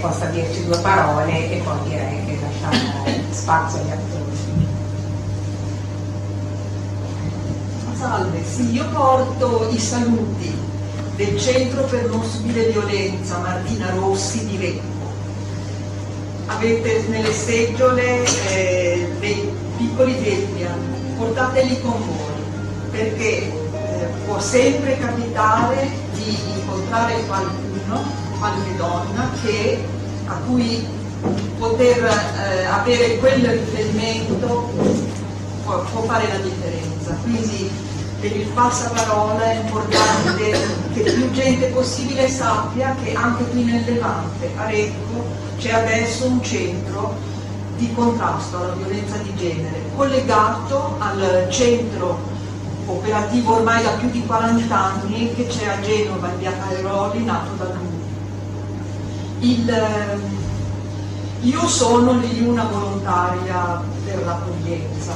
possa dirci due parole e poi direi che lasciamo spazio agli attori. Salve, sì, io porto i saluti del Centro per non subire violenza Martina Rossi di Recco. Avete nelle seggiole dei piccoli Debian, portateli con voi, perché può sempre capitare di incontrare qualcuno, qualche donna a cui poter avere quel riferimento può fare la differenza. Quindi per il passaparola è importante che più gente possibile sappia che anche qui nel Levante, a Recco, c'è adesso un centro di contrasto alla violenza di genere, collegato al centro operativo ormai da più di 40 anni che c'è a Genova, in via Cairoli, nato da lui. Io sono lì una volontaria per l'accoglienza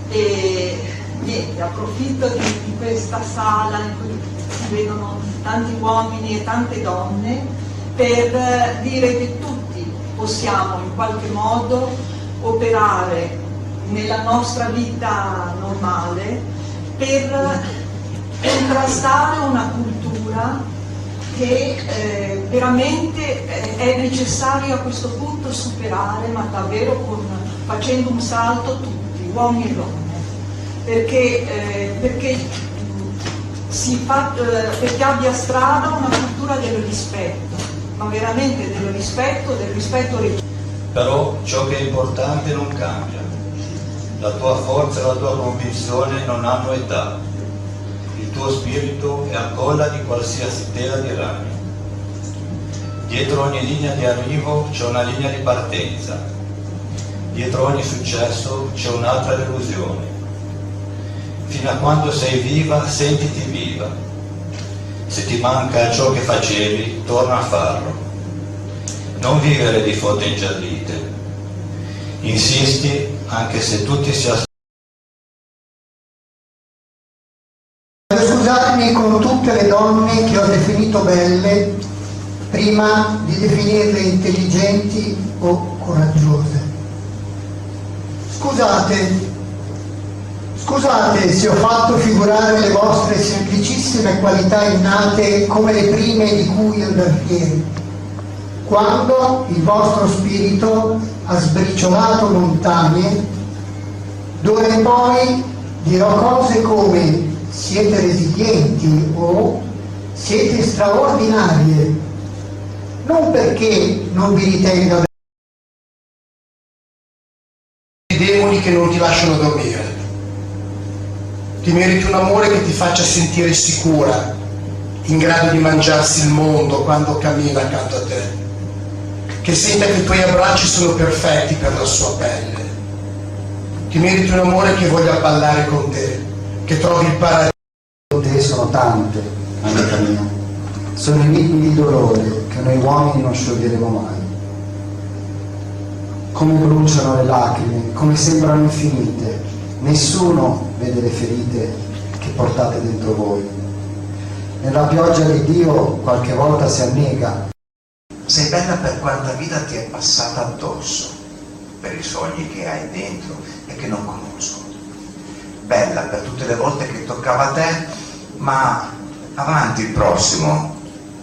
e niente, approfitto di questa sala in cui si vedono tanti uomini e tante donne per dire che tutti possiamo in qualche modo operare nella nostra vita normale per contrastare una cultura che veramente è necessario a questo punto superare, ma davvero facendo un salto tutti, uomini e donne, perché abbia strada una cultura del rispetto, ma veramente del rispetto reciproco. Però ciò che è importante non cambia. La tua forza e la tua convinzione non hanno età. Il tuo spirito è a colla di qualsiasi tela di ragno. Dietro ogni linea di arrivo c'è una linea di partenza. Dietro ogni successo c'è un'altra delusione. Fino a quando sei viva, sentiti viva. Se ti manca ciò che facevi, torna a farlo. Non vivere di foto ingiallite. Insisti anche se tutti si aspettano. Scusatemi con tutte le donne che ho definito belle prima di definirle intelligenti o coraggiose. Scusate se ho fatto figurare le vostre semplicissime qualità innate come le prime di cui andar fieri, quando il vostro spirito ha sbriciolato montagne, d'ora in poi dirò cose come siete resilienti o siete straordinarie, non perché non vi ritenga demoni che non ti lasciano dormire. Ti meriti un amore che ti faccia sentire sicura, in grado di mangiarsi il mondo quando cammina accanto a te, che senta che i tuoi abbracci sono perfetti per la sua pelle. Ti meriti un amore che voglia ballare con te, che trovi il paradiso. Con te sono tante, amica mia. Sono i ritmi di dolore che noi uomini non scioglieremo mai. Come bruciano le lacrime, come sembrano infinite. Nessuno vede le ferite che portate dentro voi. Nella pioggia di Dio qualche volta si annega. Sei bella per quanta vita ti è passata addosso, per i sogni che hai dentro e che non conosco. Bella per tutte le volte che toccava a te, ma avanti il prossimo,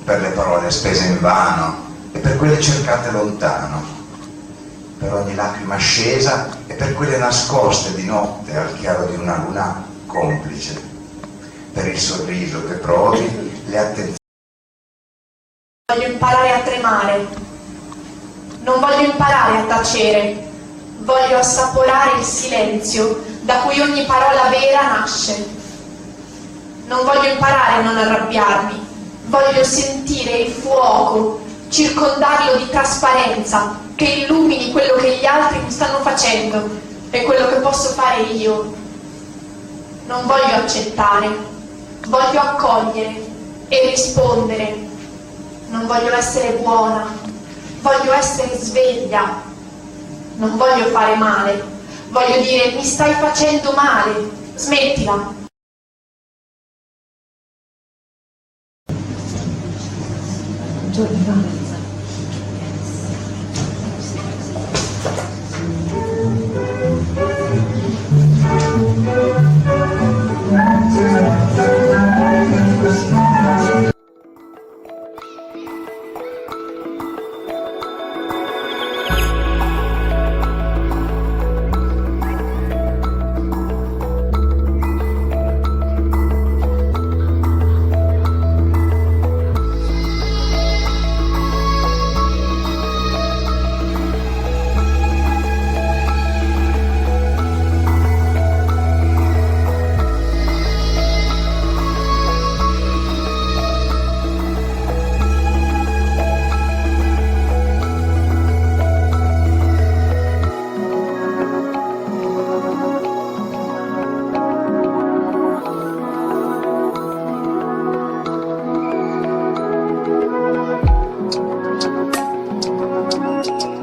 per le parole spese in vano e per quelle cercate lontano, per ogni lacrima scesa e per quelle nascoste di notte al chiaro di una luna complice, per il sorriso che provi, le attenzioni. Voglio imparare a tremare, non voglio imparare a tacere, voglio assaporare il silenzio da cui ogni parola vera nasce. Non voglio imparare a non arrabbiarmi, voglio sentire il fuoco, circondarlo di trasparenza che illumini quello che gli altri mi stanno facendo e quello che posso fare io. Non voglio accettare, voglio accogliere e rispondere. Non voglio essere buona, voglio essere sveglia. Non voglio fare male, voglio dire mi stai facendo male, smettila. Thank you.